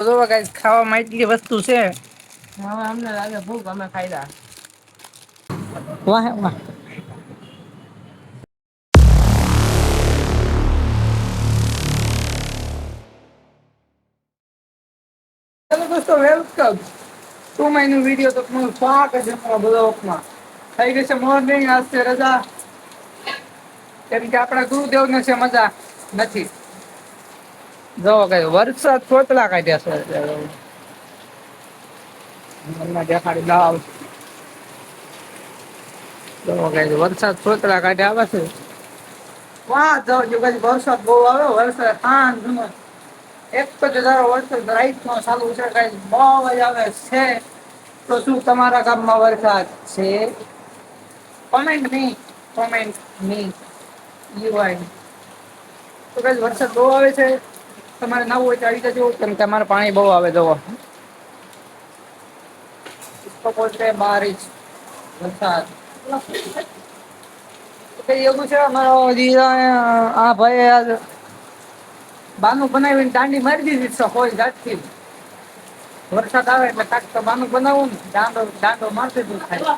જો ગાઈસ ખાવામાં એટલી વસ્તુ છે. હવે અમને લાગે ભૂખ અમે ખાઈલા. વાહ વાહ. હેલો દોસ્તો welcome to my new video. તો તમારું સ્વાગત છે અમારા બ્લોગમાં. થઈ ગઈ છે મોર્નિંગ, આજ છે રજા. કેમ કે આપડા ગુરુદેવને છે મજા નથી. જોવો કઈ વરસાદ તોતલા કાઢ્યા છે. હમણાં દેખાડી દઉં. જોવો ગાઈસ વરસાદ તોતલા કાઢ્યા આવે છે. વાહ જોજો ગાઈસ વરસાદ બહુ આવ્યો. વરસાદ શાંતિનો એક જ ધારો વરસાદ રાઈટનો ચાલુ છે ગાઈસ. બહુ જ આવે છે. તો શું તમારા ગામમાં વરસાદ છે? Comment me, comment me you. તો ગાઈસ વરસાદ બહુ આવે છે. તમારે નાવું હોય તો આવી જજો. કેમ કે અમારે પાણી બહુ આવે જોવો. ઇસકો બોલતે હે બારિશ વરસાદ. કઈ એવું છે અમારો આ ભાઈ બાનું બનાવીને દાંડી મારી દીધી છે કોઈ જાતથી. વરસાદ આવે એટલે કાંઈક તો બાનું બનાવું ને. દાંડો મારી દીધો ખાલી.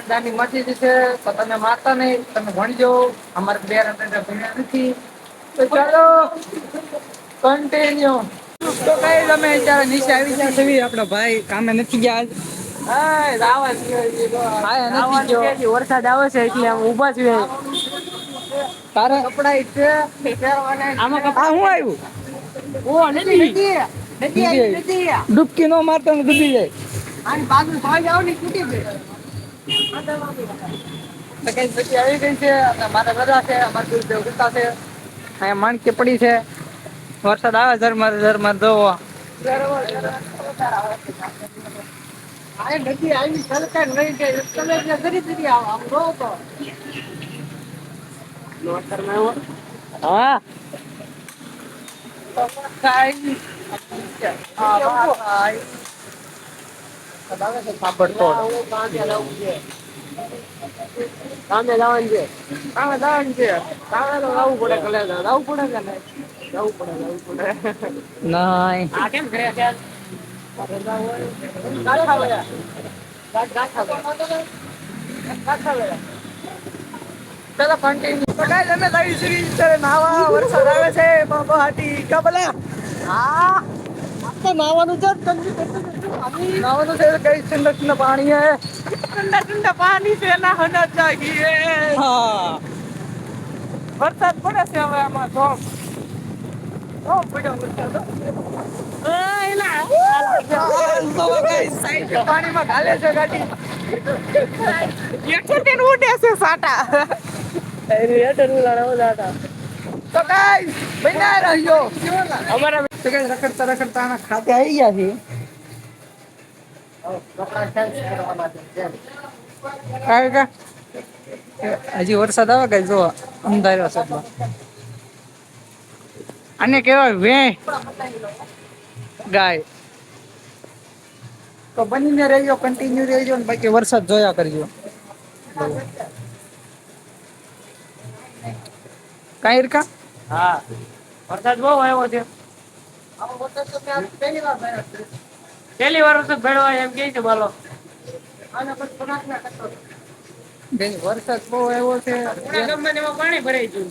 દાંડી મારી દીધી છે તો તમે મારતા નહીં. તમે ભણજો. અમારે બે ભણ્યા નથી. તો ચાલો કન્ટિન્યુ. તો ગાઈસ અમે અત્યારે નીચે આવી ગયા છીએ. આપડા ભાઈ કામે નથી ગયા આજ. વરસાદ આવે છે એટલે આમ ઊભા છીએ. તારા કપડા છે પહેરવાના. આમાં આ હું આવ્યું? ઓ નથી. ડૂબકી નો મારતો ને ડૂબી જાય. આની બાજુ ભાઈ જાવ ને તૂટી જાય. તો ગાઈસ પછી આવી ગઈ છે અને મારા રજા છે. અમારે ગુરુદેવ કૃપા છે. અહીંયા માણકી પડી છે. વરસાદ આવે ઝરમર ઝરમર જોવો. આ નદી આવી સરકાર રહી ગઈ. તમે ધીરે ધીરે આવો આમ જોવો તો. હા. કામે જવાનું છે. કામે જવાનું છે. કામે તો જવું પડે કલેજા. જવું પડે કે નહીં? જવું પડે જવું પડે. નાય. આ કેમ કર્યા છે? રજા હોય. ગાંઠા વયા. ગાંઠા વયા. ગાંઠા વયા. ચલો કન્ટિન્યુ. તો ગાઈસ અમે જઈ છીએ નાવા. વરસાદ આવે છે બહાટી કા બોલા. હા આ તો નાવાનું છે. નાવાનું છે ગાઈસ. ઠંડા ઠંડા પાણી હે. ઠંડા ઠંડા પાણી છે ના હોના ચાહીએ. હા. વરસાદ પડે છે હવે આમાં તો. બહુ પડ્યો વરસાદ હો. સાઈડ પાણીમાં ઘાલે છે ગાડી. ઉડે છે સાટા. તો ગાઈસ બન્યા રહેજો. અમારા તો ગાઈસ રખડતા રખડતા આના ખાતે આવી ગયા છીએ. હજી વરસાદ આવે ગાઈસ જોવો અંધારિયો છે. આને કેવાય ગાય. તો બનીને રહેજો, કન્ટિન્યુ રહેજો ને બાકી વરસાદ જોયા કરજો. કાંઈ રકા. હા વરસાદ બહુ આવ્યો છે. આવો વરસાદ તો મેં આજ પહેલી વાર જોયો છે. પહેલી વાર વરસાદ ભેળવાય એમ કે છે બોલો. વરસાદ બહુ આવ્યો છે. પુણા ગામમાં ને એમાં પાણી ભરાઈ ગયું.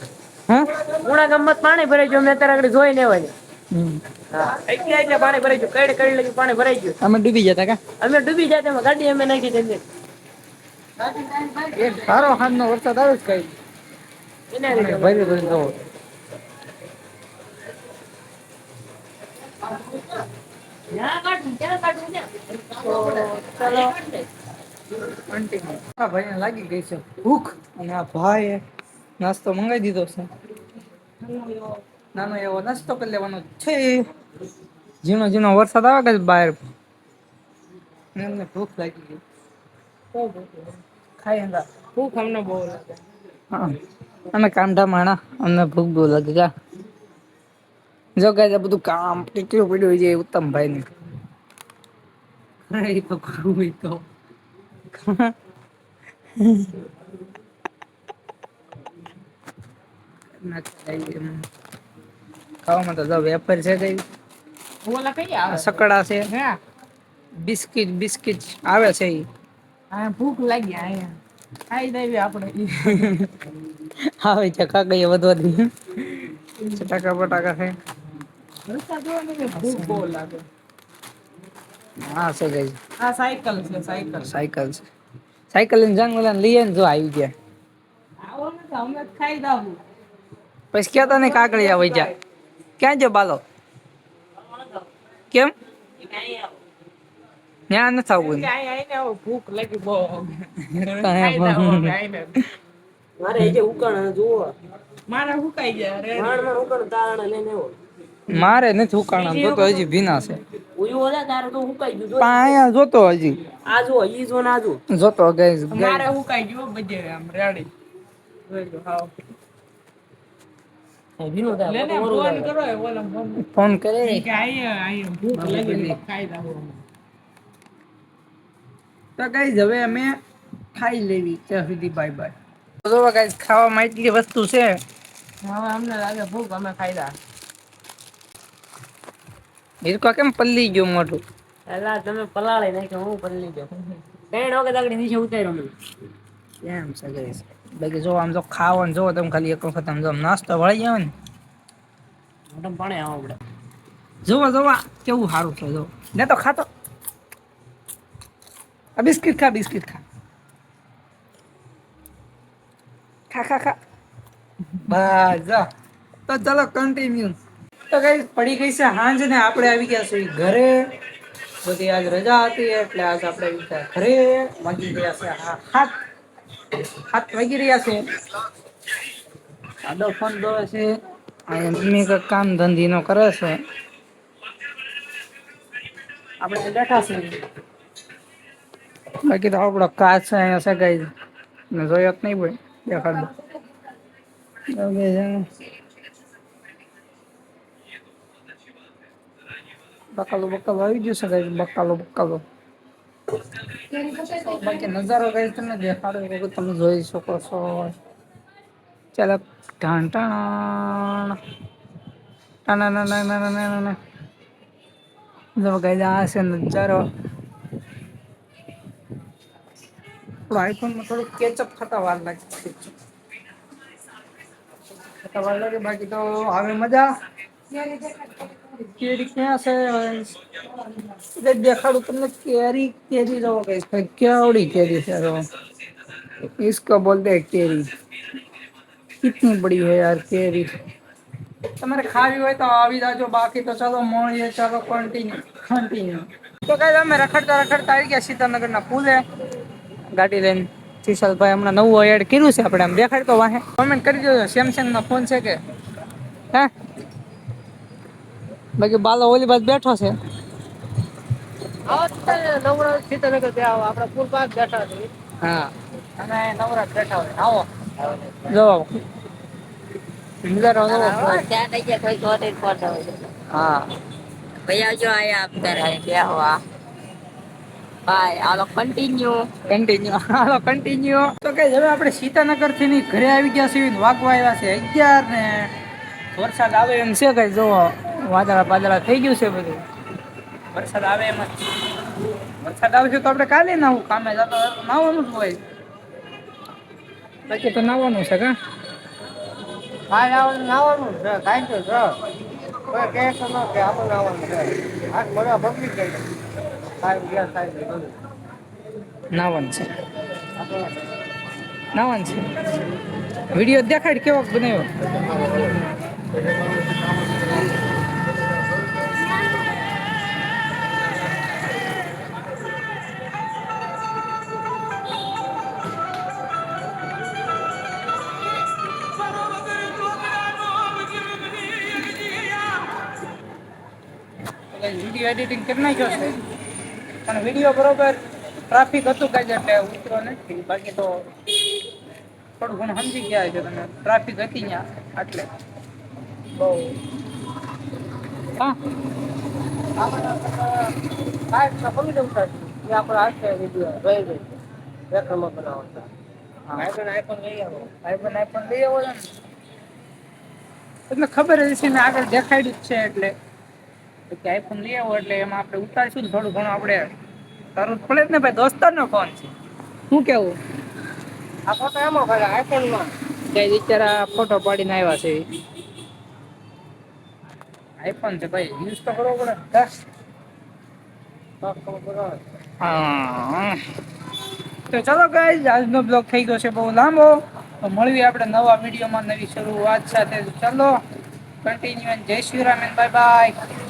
હા. પુણા ગામમાં પાણી ભરાઈ ગયું. અમે અત્યારે આગળ જોઈ ને આવ્યા. હા એટલે પાણી ભરાઈ ગયું. કઈ લગી પાણી ભરાઈ ગયું. અમે ડૂબી જતા કા. અમે ડૂબી જાય એમાં ગાડી અમે નાખી દઈએ. એક ધારો હાથનો વરસાદ આવે છે કઈ. એના લીધે ભાઈ ભાઈ જો. ચાલો ભાઈને લાગી ગઈ છે ભૂખ અને આ ભાઈ નાસ્તો મંગાવી દીધો છે. નાનો એવો નાસ્તો કરી લેવાનો છે. ઝીણો ઝીણો વરસાદ આવે કે બહાર એમને ભૂખ લાગી ગઈ. ખાઈ હંગા ભૂખ અમને બહુ લાગે. હા અમે કામઢા માણા અમને ભૂખ બહુ લાગે કા. જો ગાઈસ બધું કામ કેટલું પડ્યું છે ઉત્તમભાઈને. હા એ તો કરું એ તો. ખાવામાં તો જો વેફર છે કઈ ઓલા કઈ આવે સકડા છે હે બિસ્કિટ બિસ્કિટ આવે છે ઈ આ ભૂખ લાગી આયા ખાઈ દેવી આપણે આવે છે કાકઈએ વધવાદી ચટાકા બટાકા છે રસ્તા જોવા ને ભૂખ બહુ લાગે હા છે ગઈ આ સાયકલ છે સાયકલ સાયકલ છે સાયકલ લઈને જાંગ ઓલા લઈ ને જો આવી ગયા આવો ને તો અમે ખાઈ દાવું પછી ક્યાં તને કાકડિયા વઈ જા ક્યાં જો બાલો કેમ ત્યાં નથી આવવું આઈને ભૂખ લાગી બહુ ખાઈ દાવું અમે આઈને મારે એ જે ઉકાણ જુઓ મારે હુકાઈ ગયા રે માણ ઉકાણ તારણ લઈને આવ્યો મારે નથી ઉકાણા જો તો હજી ભીના છે ઉયું ઓલા તારે તો હુકાઈ ગયું પણ અહીંયા જોતો હજી આ જો ઈ જો ના જો જોતો ગઈ મારે હુકાઈ ગયો બધે આમ રેડી જોઈ લો હાવ ભીનો થાય લેને ફોન કરો એ ઓલા ફોન કરે કે આઈ ભૂખ લાગી ખાઈ દાવું તો ગાઈસ હવે અમે ખાઈ લેવી ત્યાં સુધી બાય બાય તો જો ગાઈસ ખાવામાં એટલી વસ્તુ છે હવે અમને લાગે ભૂખ અમે ખાઈ દા હિરકો કેમ પલ્લી ગયો મોટું એલા તમે પલાળી નાખ્યો હું પલળી ગયો બેન ઓકે દાગડી નીચે ઉતાર્યો મને એમ છે ગાઈસ બાકી જો આમ જો ખાવાનું જો તમે ખાલી એક વખત આમ જો નાસ્તો વળી જાવ ને મોટમ પાણે આવો આપણે જોવા જોવા કેવું સારું છે જો ને તો ખાતો આ બિસ્કિટ ખા ખા ખા બસ જા તો ચલો કન્ટિન્યુ તો ગાઈસ પડી ગઈ છે હાંજ ને આપણે આવી ગયા છીએ ઘરે બધી આજ રજા હતી એટલે આજ આપણે આવી ગયા ઘરે વાગી ગયા છે હાથ વાગી રહ્યા છે સાદો ફોન દોરે છે અહીંયા મમ્મી કંઈક કામ ધંધીનો કરે છે આપણે બેઠા છીએ બાકી તો આપણો કાચ છે અહીંયા છે ગાઈસ ને જોયો જ નહીં ભાઈ દેખાડ બકાલો આવી ગયું છે ગાઈસ બકાલો બાકી નજારો ગાઈસ તમને દેખાડો કે તમે જોઈ શકો છો ચાલો ટાણ ટાણ જો ગાઈસ આ છે નજારો આઈફોનમાં થોડું કેચઅપ થતા વાર લાગે બાકી તો આવે મજા કેરી ક્યાં છે દેખાડું તમને કેરી રહો ગઈ કેવડી કેરી છે इसको बोलते हैं केरी कितनी बड़ी है यार केरी તમારે ખાવી હોય તો આવી જાજો બાકી તો ચાલો મળીએ ચાલો કન્ટિન્યુ તો કઈ અમે રખડતા આવી ગયા સીતાનગરના પુલે ગાડી લઈને શીશાલભાઈ હમણાં નવું એડ કર્યું છે આપણે આમ દેખાડ તો વાહે કોમેન્ટ કરી દેજો સેમસંગ નો ફોન છે કે હે બાકી બાલો ઓલી બાદ બેઠો છે નવરા સીતાનગર ત્યાં આપણા પુલ પાસ બેઠા છે હા અને નવરાત બેઠા હોય આવો જો નજારો જો ત્યાં થઈ ગયા કોઈ ચોથી ફોટો હા ભૈયા જો આયા આપ તારે ક્યાં હુઆ બાય આલો કન્ટિન્યુ તો કે હવે આપણે સીતાનગર થી ની ઘરે આવી ગયા છીએ વાગવા આવ્યા છે 11 ને વરસાદ આવે એમ છે કઈ જો વાદળા થઈ ગયું છે બધું વરસાદ આવે એમ વરસાદ આવશે તો આપણે કાલે નાવું કામે જતો નાવાનું જ હોય બાકી તો નાવાનું છે કા નાવાનું છે કાંઈ તો છે કોઈ કહે તો ન કે આપણે નાવાનું છે આ બધા પબ્લિક કહે સાહેબ ગયા સાહેબ નાવાનું છે વિડીયો દેખાડ કેવો બનાવ્યો વિડીયો એડિટિંગ કરી નાખ્યો છે પણ વિડીયો બરોબર ટ્રાફિક હતું કાંઈ એટલે ઉતરો નથી બાકી તો થોડું ઘણું સમજી ગયા છે તમે ટ્રાફિક હતી ત્યાં એટલે બહુ હા ખબર જવું થાય એ આપણે હાથે વિડીયો રહી ગઈ રેખમાં બનાવતા આઈફોન લઈ આવો આઈફોન લઈ આવો છો ને એટલે ખબર જ છે ને, આગળ દેખાડ્યું જ છે એટલે કે આઈફોન લઈ આવો એટલે એમાં આપણે ઉતારશું ને થોડું ઘણું આપણે કરવું પડે જ ને ભાઈ, દોસ્તારનો ફોન છે. શું કેવું? આ ફોટો એમાં પડે આઈફોનમાં. કે બિચારા ફોટો પાડીને આવ્યા છે. આઈફોન છે ભાઈ, યુઝ તો કરવો પડે. હા, તો ચલો ગાઈસ, આજનો બ્લોગ થઈ ગયો છે બહુ લાંબો. તો મળીએ આપણે નવા વિડીયોમાં નવી શરૂઆત સાથે. ચલો કન્ટિન્યુ. જય શ્રી રામ, બાય બાય.